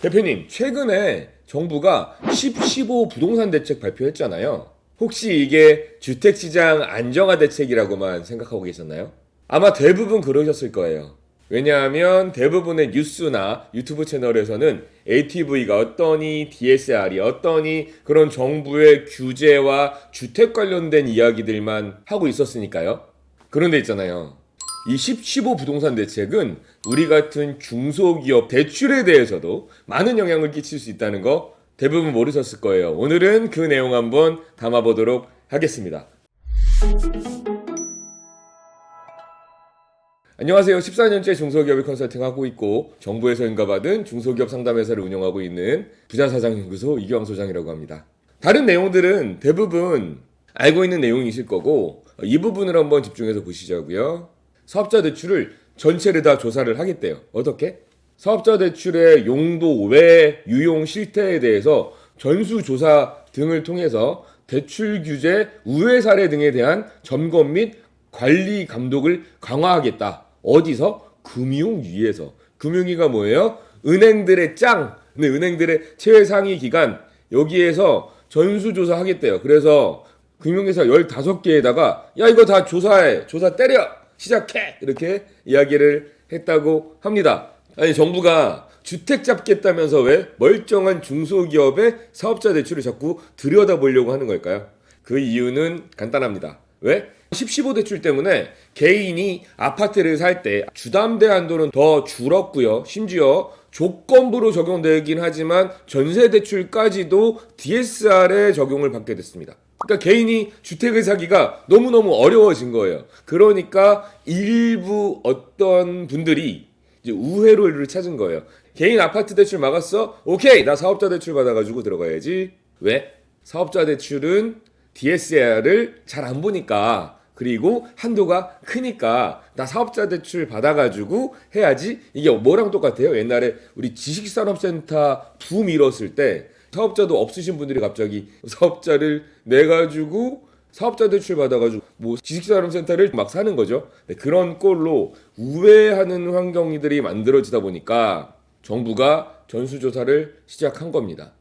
대표님, 최근에 정부가 10.15 부동산 대책 발표했잖아요. 혹시 이게 주택시장 안정화 대책이라고만 생각하고 계셨나요? 아마 대부분 그러셨을 거예요. 왜냐하면 대부분의 뉴스나 유튜브 채널에서는 ATV가 어떠니, DSR이 어떠니 그런 정부의 규제와 주택 관련된 이야기들만 하고 있었으니까요. 그런데 있잖아요. 이 10.15 부동산 대책은 우리 같은 중소기업 대출에 대해서도 많은 영향을 끼칠 수 있다는 거 대부분 모르셨을 거예요. 오늘은 그 내용 한번 담아보도록 하겠습니다. 안녕하세요. 14년째 중소기업을 컨설팅하고 있고 정부에서 인가받은 중소기업 상담회사를 운영하고 있는 부자사장연구소 이규왕 소장이라고 합니다. 다른 내용들은 대부분 알고 있는 내용이실 거고 이 부분을 한번 집중해서 보시자고요. 사업자 대출을 전체를 다 조사를 하겠대요. 어떻게? 사업자 대출의 용도, 외, 유용, 실태에 대해서 전수조사 등을 통해서 대출 규제, 우회 사례 등에 대한 점검 및 관리 감독을 강화하겠다. 어디서? 금융위에서. 금융위가 뭐예요? 은행들의 짱, 은행들의 최상위 기관, 여기에서 전수조사 하겠대요. 그래서 금융회사 15개에다가 야 이거 다 조사해, 조사 때려! 시작해! 이렇게 이야기를 했다고 합니다. 아니 정부가 주택 잡겠다면서 왜 멀쩡한 중소기업의 사업자 대출을 자꾸 들여다보려고 하는 걸까요? 그 이유는 간단합니다. 왜? 10.15 대출 때문에 개인이 아파트를 살 때 주담대 한도는 더 줄었고요. 심지어 조건부로 적용되긴 하지만 전세 대출까지도 DSR에 적용을 받게 됐습니다. 그러니까 개인이 주택을 사기가 너무너무 어려워진 거예요. 그러니까 일부 어떤 분들이 이제 우회로를 찾은 거예요. 개인 아파트 대출 막았어? 오케이, 나 사업자 대출 받아가지고 들어가야지. 왜? 사업자 대출은 DSR을 잘 안 보니까, 그리고 한도가 크니까 나 사업자 대출 받아가지고 해야지. 이게 뭐랑 똑같아요? 옛날에 우리 지식산업센터 붐 일었을 때 사업자도 없으신 분들이 갑자기 사업자를 내가지고 사업자 대출 받아가지고 뭐 지식산업센터를 막 사는 거죠. 네, 그런 꼴로 우회하는 환경들이 만들어지다 보니까 정부가 전수조사를 시작한 겁니다.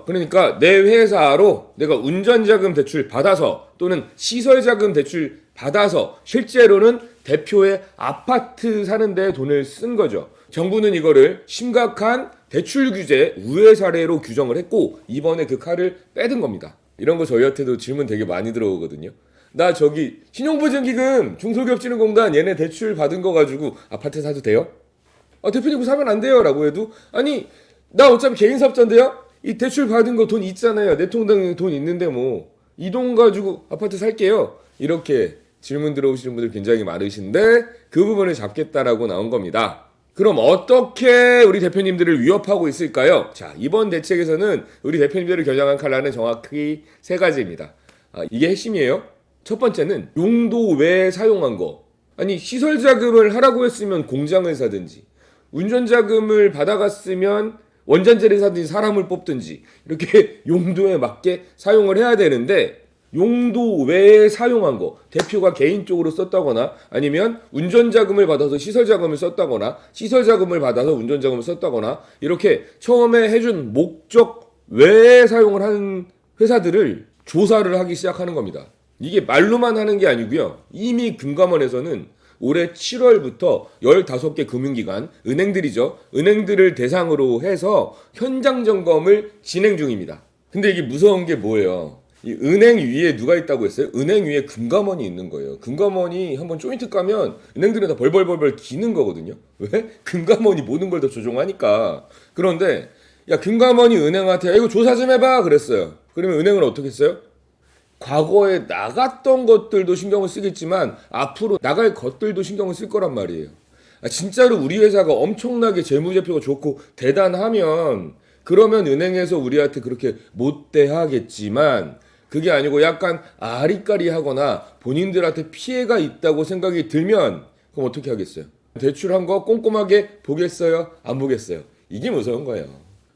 그러니까 내 회사로 내가 운전자금 대출 받아서 또는 시설자금 대출 받아서 실제로는 대표의 아파트 사는데 돈을 쓴 거죠. 정부는 이거를 심각한 대출 규제 우회 사례로 규정을 했고 이번에 그 칼을 빼든 겁니다. 이런 거 저희한테도 질문 되게 많이 들어오거든요. 나 저기 신용보증기금 중소기업진흥공단 얘네 대출 받은 거 가지고 아파트 사도 돼요? 대표님 그거 사면 안 돼요 라고 해도 아니 나 어차피 개인 사업자인데요? 이 대출 받은 거 돈 있잖아요. 내 통장에 돈 있는데 뭐 이 돈 가지고 아파트 살게요. 이렇게 질문 들어오시는 분들 굉장히 많으신데 그 부분을 잡겠다라고 나온 겁니다. 그럼 어떻게 우리 대표님들을 위협하고 있을까요? 자, 이번 대책에서는 우리 대표님들을 겨냥한 칼라는 정확히 3가지입니다. 이게 핵심이에요. 첫 번째는 용도 외에 사용한 거. 아니 시설자금을 하라고 했으면 공장을 사든지 운전자금을 받아갔으면 원전제를 사든지 사람을 뽑든지 이렇게 용도에 맞게 사용을 해야 되는데 용도 외에 사용한 거 대표가 개인적으로 썼다거나 아니면 운전자금을 받아서 시설자금을 썼다거나 시설자금을 받아서 운전자금을 썼다거나 이렇게 처음에 해준 목적 외에 사용을 하는 회사들을 조사를 하기 시작하는 겁니다. 이게 말로만 하는 게 아니고요. 이미 금감원에서는 올해 7월부터 15개 금융기관, 은행들이죠. 은행들을 대상으로 해서 현장 점검을 진행 중입니다. 근데 이게 무서운 게 뭐예요? 이 은행 위에 누가 있다고 했어요? 은행 위에 금감원이 있는 거예요. 금감원이 한번 조인트 까면 은행들은 다 벌벌벌벌 기는 거거든요. 왜? 금감원이 모든 걸 다 조종하니까. 그런데 야 금감원이 은행한테 야, 이거 조사 좀 해봐 그랬어요. 그러면 은행은 어떻게 했어요? 과거에 나갔던 것들도 신경을 쓰겠지만 앞으로 나갈 것들도 신경을 쓸 거란 말이에요. 진짜로 우리 회사가 엄청나게 재무제표가 좋고 대단하면 그러면 은행에서 우리한테 그렇게 못 대하겠지만 그게 아니고 약간 아리까리하거나 본인들한테 피해가 있다고 생각이 들면 그럼 어떻게 하겠어요? 대출한 거 꼼꼼하게 보겠어요? 안 보겠어요? 이게 무서운 거예요.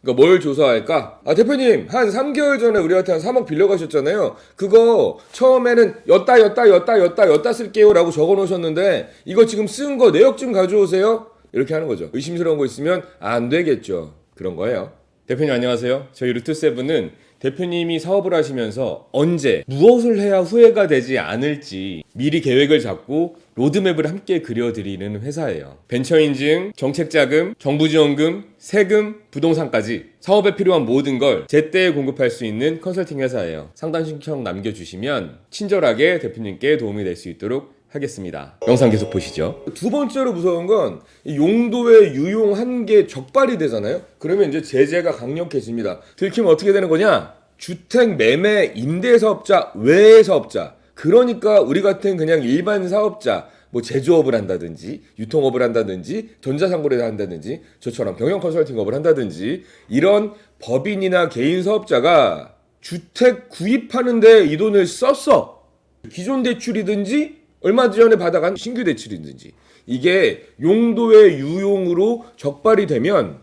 그러니까 뭘 조사할까? 대표님 한 3개월 전에 우리한테 한 3억 빌려가셨잖아요. 그거 처음에는 였다 쓸게요 라고 적어놓으셨는데 이거 지금 쓴 거 내역 좀 가져오세요. 이렇게 하는 거죠. 의심스러운 거 있으면 안 되겠죠. 그런 거예요. 대표님 안녕하세요. 저희 루트세븐은 대표님이 사업을 하시면서 언제 무엇을 해야 후회가 되지 않을지 미리 계획을 잡고 로드맵을 함께 그려드리는 회사예요. 벤처인증, 정책자금, 정부지원금, 세금, 부동산까지 사업에 필요한 모든 걸 제때에 공급할 수 있는 컨설팅 회사예요. 상담 신청 남겨주시면 친절하게 대표님께 도움이 될 수 있도록 하겠습니다. 영상 계속 보시죠. 두 번째로 무서운 건 용도에 유용한 게 적발이 되잖아요. 그러면 이제 제재가 강력해집니다. 들키면 어떻게 되는 거냐? 주택 매매 임대 사업자 외의 사업자, 그러니까 우리 같은 그냥 일반 사업자, 뭐 제조업을 한다든지 유통업을 한다든지 전자상거래를 한다든지 저처럼 경영 컨설팅업을 한다든지 이런 법인이나 개인 사업자가 주택 구입하는데 이 돈을 썼어. 기존 대출이든지 얼마 전에 받아간 신규 대출이든지 이게 용도의 유용으로 적발이 되면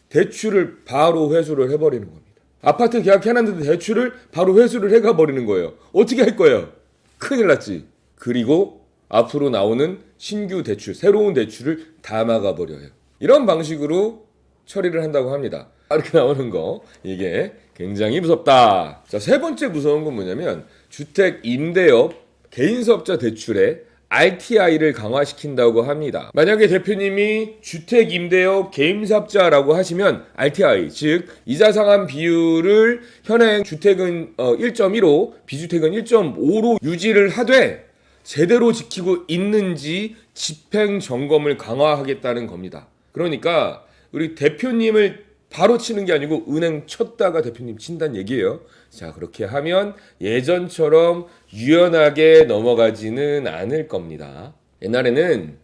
대출을 바로 회수를 해버리는 겁니다. 아파트 계약해놨는데 대출을 바로 회수를 해가 버리는 거예요. 어떻게 할 거예요? 큰일 났지. 그리고 앞으로 나오는 신규 대출, 새로운 대출을 다 막아버려요. 이런 방식으로 처리를 한다고 합니다. 이렇게 나오는 거 이게 굉장히 무섭다. 자, 세 번째 무서운 건 뭐냐면 주택 임대업 개인 사업자 대출에 RTI를 강화시킨다고 합니다. 만약에 대표님이 주택 임대업 개인 사업자라고 하시면 RTI, 즉 이자 상환 비율을 현행 주택은 1.15, 비주택은 1.5로 유지를 하되 제대로 지키고 있는지 집행 점검을 강화하겠다는 겁니다. 그러니까 우리 대표님을 바로 치는 게 아니고 은행 쳤다가 대표님 친다는 얘기예요. 자, 그렇게 하면 예전처럼 유연하게 넘어가지는 않을 겁니다. 옛날에는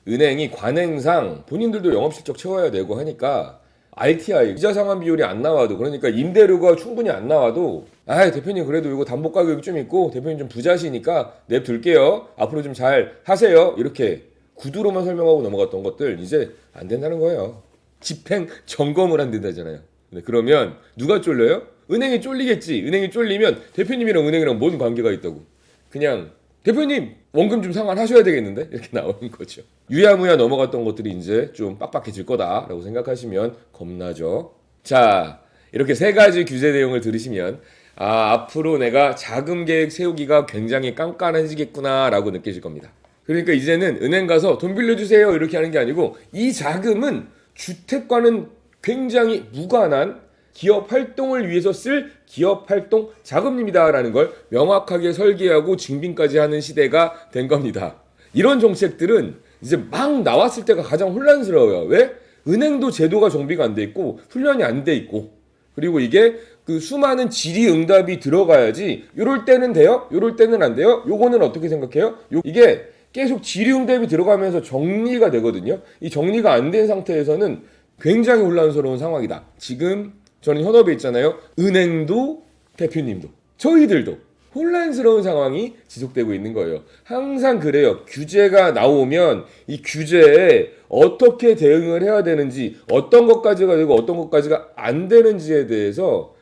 은행이 관행상 본인들도 영업실적 채워야 되고 하니까 RTI, 이자 상환 비율이 안 나와도, 그러니까 임대료가 충분히 안 나와도 대표님 그래도 이거 담보 가격이 좀 있고 대표님 좀 부자시니까 냅둘게요. 앞으로 좀 잘 하세요. 이렇게 구두로만 설명하고 넘어갔던 것들 이제 안 된다는 거예요. 집행 점검을 한다잖아요. 그러면 누가 쫄려요? 은행이 쫄리겠지. 은행이 쫄리면 대표님이랑 은행이랑 뭔 관계가 있다고. 그냥 대표님 원금 좀 상환하셔야 되겠는데? 이렇게 나오는 거죠. 유야무야 넘어갔던 것들이 이제 좀 빡빡해질 거다라고 생각하시면 겁나죠. 자, 이렇게 세 가지 규제 내용을 들으시면 앞으로 내가 자금 계획 세우기가 굉장히 깐깐해지겠구나라고 느끼실 겁니다. 그러니까 이제는 은행 가서 돈 빌려주세요 이렇게 하는 게 아니고 이 자금은 주택과는 굉장히 무관한 기업 활동을 위해서 쓸 기업 활동 자금입니다라는 걸 명확하게 설계하고 증빙까지 하는 시대가 된 겁니다. 이런 정책들은 이제 막 나왔을 때가 가장 혼란스러워요. 왜? 은행도 제도가 정비가 안 돼 있고 훈련이 안 돼 있고, 그리고 이게 그 수많은 질의응답이 들어가야지 요럴 때는 돼요? 요럴 때는 안 돼요? 요거는 어떻게 생각해요? 이게 계속 질의응답이 들어가면서 정리가 되거든요. 이 정리가 안 된 상태에서는 굉장히 혼란스러운 상황이다. 지금 저는 현업에 있잖아요. 은행도 대표님도 저희들도 혼란스러운 상황이 지속되고 있는 거예요. 항상 그래요. 규제가 나오면 이 규제에 어떻게 대응을 해야 되는지, 어떤 것까지가 되고 어떤 것까지가 안 되는지에 대해서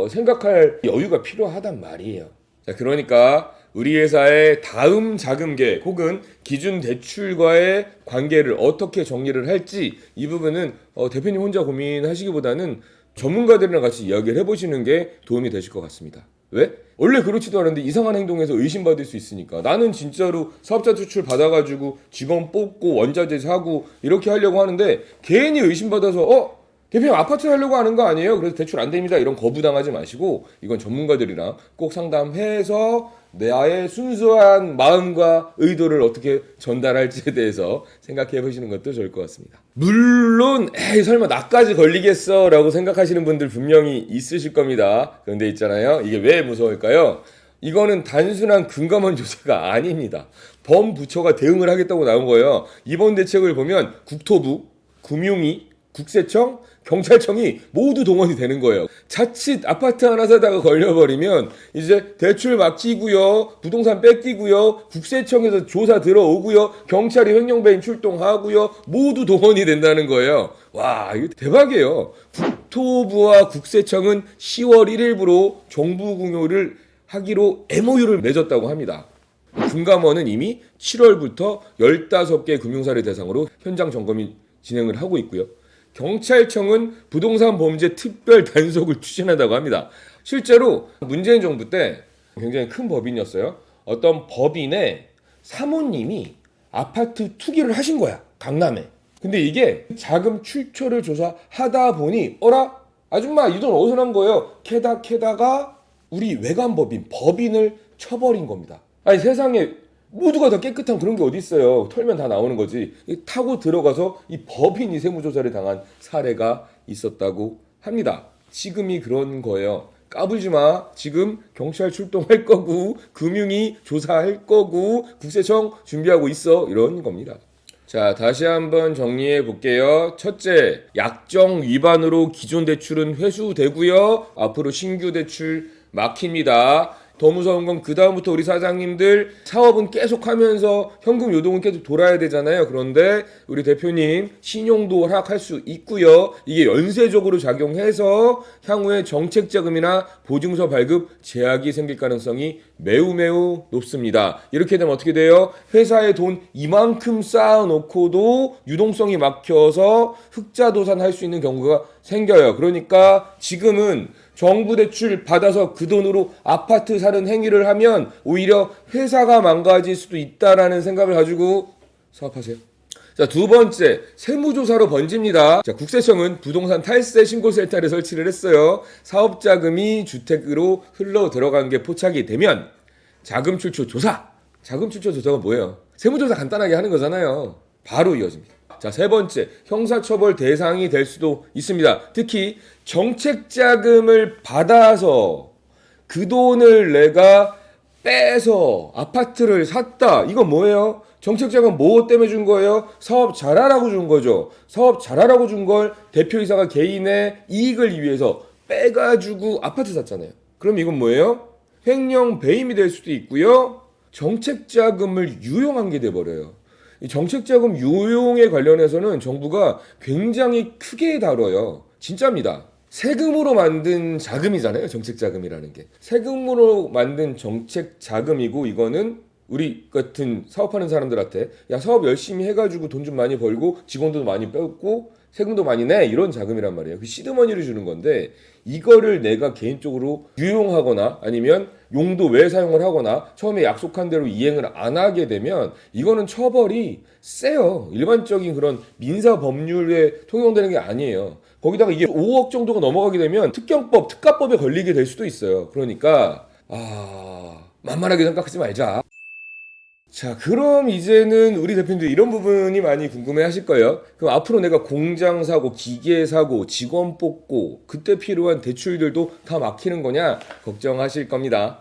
생각할 여유가 필요하단 말이에요. 자, 그러니까 우리 회사의 다음 자금 계획 혹은 기준 대출과의 관계를 어떻게 정리를 할지 이 부분은 대표님 혼자 고민하시기보다는 전문가들이랑 같이 이야기를 해보시는 게 도움이 되실 것 같습니다. 왜? 원래 그렇지도 않은데 이상한 행동에서 의심받을 수 있으니까. 나는 진짜로 사업자 대출 받아가지고 직원 뽑고 원자재 사고 이렇게 하려고 하는데 괜히 의심받아서 대표님 아파트 하려고 하는 거 아니에요? 그래서 대출 안 됩니다. 이런 거부당하지 마시고 이건 전문가들이랑 꼭 상담해서 나의 순수한 마음과 의도를 어떻게 전달할지에 대해서 생각해 보시는 것도 좋을 것 같습니다. 물론 설마 나까지 걸리겠어 라고 생각하시는 분들 분명히 있으실 겁니다. 그런데 있잖아요, 이게 왜 무서울까요? 이거는 단순한 금감원 조사가 아닙니다. 범부처가 대응을 하겠다고 나온 거예요. 이번 대책을 보면 국토부, 금융위, 국세청, 경찰청이 모두 동원이 되는 거예요. 자칫 아파트 하나 사다가 걸려버리면 이제 대출 막히고요, 부동산 뺏기고요, 국세청에서 조사 들어오고요, 경찰이 횡령배임 출동하고요, 모두 동원이 된다는 거예요. 와, 이거 대박이에요. 국토부와 국세청은 10월 1일부로 정부 공유를 하기로 MOU를 맺었다고 합니다. 금감원은 이미 7월부터 15개 금융사를 대상으로 현장 점검이 진행을 하고 있고요. 경찰청은 부동산 범죄 특별 단속을 추진한다고 합니다. 실제로 문재인 정부 때 굉장히 큰 법인이었어요. 어떤 법인의 사모님이 아파트 투기를 하신 거야, 강남에. 근데 이게 자금 출처를 조사하다 보니 어라? 아줌마 이 돈 어디서 난 거예요? 캐다가 우리 외관법인, 법인을 쳐버린 겁니다. 아니 세상에 모두가 다 깨끗한 그런 게 어디 있어요. 털면 다 나오는 거지. 타고 들어가서 이 법인이 세무조사를 당한 사례가 있었다고 합니다. 지금이 그런 거예요. 까불지 마. 지금 경찰 출동할 거고 금융위 조사할 거고 국세청 준비하고 있어. 이런 겁니다. 자, 다시 한번 정리해 볼게요. 첫째, 약정 위반으로 기존 대출은 회수되고요. 앞으로 신규 대출 막힙니다. 더 무서운 건 그 다음부터 우리 사장님들 사업은 계속 하면서 현금 요동은 계속 돌아야 되잖아요. 그런데 우리 대표님 신용도 하락할 수 있고요. 이게 연쇄적으로 작용해서 향후에 정책자금이나 보증서 발급 제약이 생길 가능성이 매우 높습니다. 이렇게 되면 어떻게 돼요? 회사에 돈 이만큼 쌓아놓고도 유동성이 막혀서 흑자도산할 수 있는 경우가 생겨요. 그러니까 지금은 정부 대출 받아서 그 돈으로 아파트 사는 행위를 하면 오히려 회사가 망가질 수도 있다라는 생각을 가지고 사업하세요. 자, 두 번째, 세무조사로 번집니다. 자, 국세청은 부동산 탈세 신고센터를 설치를 했어요. 사업자금이 주택으로 흘러 들어간 게 포착이 되면 자금 출처 조사. 자금 출처 조사가 뭐예요? 세무조사 간단하게 하는 거잖아요. 바로 이어집니다. 자, 세 번째, 형사처벌 대상이 될 수도 있습니다. 특히 정책자금을 받아서 그 돈을 내가 빼서 아파트를 샀다. 이건 뭐예요? 정책자금 뭐 때문에 준 거예요? 사업 잘하라고 준 거죠. 사업 잘하라고 준 걸 대표이사가 개인의 이익을 위해서 빼가지고 아파트 샀잖아요. 그럼 이건 뭐예요? 횡령 배임이 될 수도 있고요. 정책자금을 유용한 게 돼버려요. 이 정책자금 유용에 관련해서는 정부가 굉장히 크게 다뤄요. 진짜입니다. 세금으로 만든 자금이잖아요. 정책자금이라는 게. 세금으로 만든 정책자금이고 이거는 우리 같은 사업하는 사람들한테 야 사업 열심히 해가지고 돈 좀 많이 벌고 직원도 많이 빼고 세금도 많이 내 이런 자금이란 말이에요. 그 시드머니를 주는 건데 이거를 내가 개인적으로 유용하거나 아니면 용도 외 사용을 하거나 처음에 약속한 대로 이행을 안 하게 되면 이거는 처벌이 세요. 일반적인 그런 민사 법률에 통용되는 게 아니에요. 거기다가 이게 5억 정도가 넘어가게 되면 특경법, 특가법에 걸리게 될 수도 있어요. 그러니까 만만하게 생각하지 말자. 자, 그럼 이제는 우리 대표님들 이런 부분이 많이 궁금해 하실 거예요. 그럼 앞으로 내가 공장 사고, 기계 사고, 직원 뽑고 그때 필요한 대출들도 다 막히는 거냐 걱정하실 겁니다.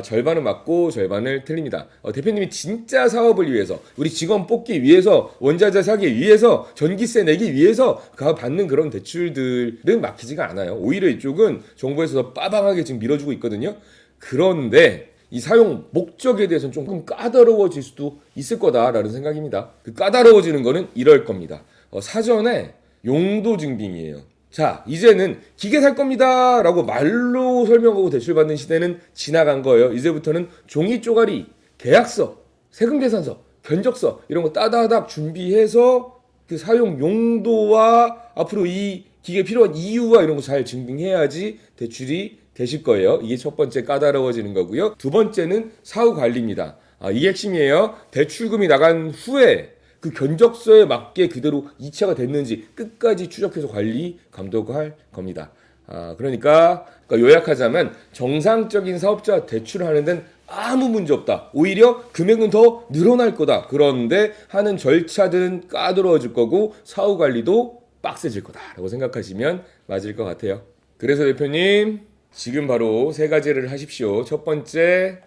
절반은 맞고 절반을 틀립니다. 대표님이 진짜 사업을 위해서 우리 직원 뽑기 위해서 원자재 사기 위해서 전기세 내기 위해서 받는 그런 대출들은 막히지가 않아요. 오히려 이쪽은 정부에서 더 빠방하게 지금 밀어주고 있거든요. 그런데 이 사용 목적에 대해서는 조금 까다로워질 수도 있을 거다라는 생각입니다. 그 까다로워지는 거는 이럴 겁니다. 사전에 용도 증빙이에요. 자, 이제는 기계 살 겁니다 라고 말로 설명하고 대출받는 시대는 지나간 거예요. 이제부터는 종이 쪼가리, 계약서, 세금계산서, 견적서 이런 거 따다닥 준비해서 그 사용 용도와 앞으로 이 기계 필요한 이유와 이런 거 잘 증빙해야지 대출이 되실 거예요. 이게 첫 번째 까다로워지는 거고요. 두 번째는 사후 관리입니다. 이게 핵심이에요. 대출금이 나간 후에 그 견적서에 맞게 그대로 이체가 됐는지 끝까지 추적해서 관리, 감독할 겁니다. 그러니까 요약하자면 정상적인 사업자 대출을 하는 데는 아무 문제 없다. 오히려 금액은 더 늘어날 거다. 그런데 하는 절차들은 까다로워질 거고 사후 관리도 빡세질 거다라고 생각하시면 맞을 것 같아요. 그래서 대표님 지금 바로 세 가지를 하십시오. 첫 번째,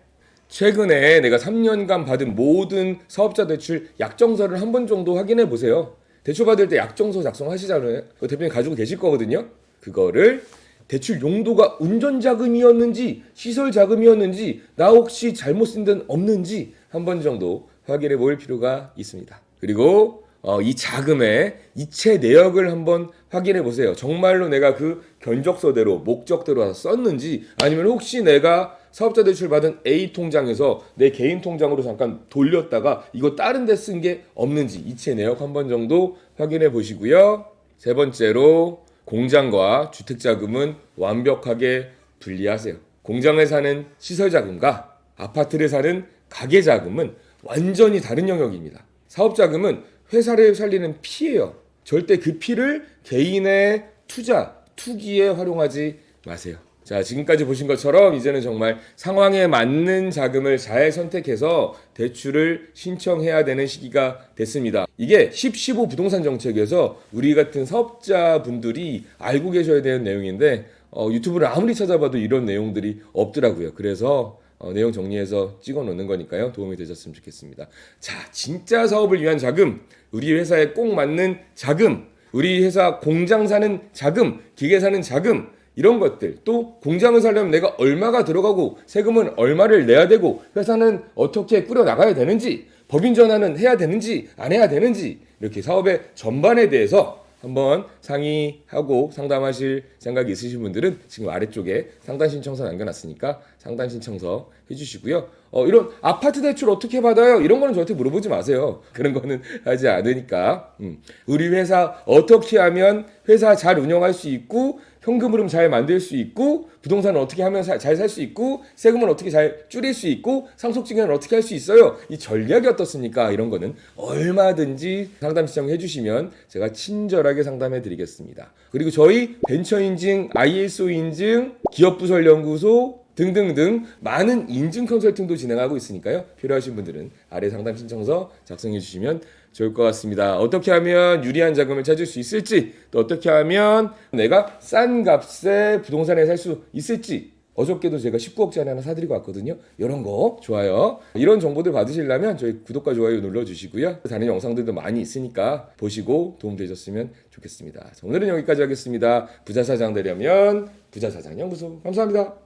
최근에 내가 3년간 받은 모든 사업자 대출 약정서를 한 번 정도 확인해 보세요. 대출 받을 때 약정서 작성하시잖아요. 대표님 가지고 계실 거거든요. 그거를 대출 용도가 운전자금이었는지 시설자금이었는지 나 혹시 잘못 쓴 데는 없는지 한 번 정도 확인해 볼 필요가 있습니다. 그리고 이 자금의 이체 내역을 한번 확인해 보세요. 정말로 내가 그 견적서대로 목적대로 썼는지 아니면 혹시 내가 사업자 대출 받은 A 통장에서 내 개인 통장으로 잠깐 돌렸다가 이거 다른 데 쓴 게 없는지 이체 내역 한 번 정도 확인해 보시고요. 세 번째로 공장과 주택자금은 완벽하게 분리하세요. 공장을 사는 시설자금과 아파트를 사는 가계자금은 완전히 다른 영역입니다. 사업자금은 회사를 살리는 피예요. 절대 그 피를 개인의 투자, 투기에 활용하지 마세요. 자, 지금까지 보신 것처럼 이제는 정말 상황에 맞는 자금을 잘 선택해서 대출을 신청해야 되는 시기가 됐습니다. 이게 10-15 부동산 정책에서 우리 같은 사업자분들이 알고 계셔야 되는 내용인데 유튜브를 아무리 찾아봐도 이런 내용들이 없더라고요. 그래서 내용 정리해서 찍어 놓는 거니까요. 도움이 되셨으면 좋겠습니다. 자, 진짜 사업을 위한 자금, 우리 회사에 꼭 맞는 자금, 우리 회사 공장 사는 자금, 기계 사는 자금, 이런 것들, 또 공장을 살려면 내가 얼마가 들어가고 세금은 얼마를 내야 되고 회사는 어떻게 꾸려 나가야 되는지, 법인 전환은 해야 되는지 안 해야 되는지, 이렇게 사업의 전반에 대해서 한번 상의하고 상담하실 생각이 있으신 분들은 지금 아래쪽에 상담 신청서 남겨놨으니까 상담 신청서 해주시고요. 이런 아파트 대출 어떻게 받아요? 이런 거는 저한테 물어보지 마세요. 그런 거는 하지 않으니까. 우리 회사 어떻게 하면 회사 잘 운영할 수 있고 현금 흐름 잘 만들 수 있고 부동산을 어떻게 하면 잘 살 수 있고 세금을 어떻게 잘 줄일 수 있고 상속증여는 어떻게 할 수 있어요? 이 전략이 어떻습니까? 이런 거는 얼마든지 상담 신청해 주시면 제가 친절하게 상담해 드리겠습니다. 그리고 저희 벤처 인증, ISO 인증, 기업부설연구소 등등등 많은 인증 컨설팅도 진행하고 있으니까요. 필요하신 분들은 아래 상담 신청서 작성해 주시면 좋을 것 같습니다. 어떻게 하면 유리한 자금을 찾을 수 있을지, 또 어떻게 하면 내가 싼 값에 부동산에 살 수 있을지, 어저께도 제가 19억짜리 하나 사드리고 왔거든요. 이런 거 좋아요. 이런 정보들 받으시려면 저희 구독과 좋아요 눌러주시고요. 다른 영상들도 많이 있으니까 보시고 도움되셨으면 좋겠습니다. 자, 오늘은 여기까지 하겠습니다. 부자사장 되려면 부자사장연구소 감사합니다.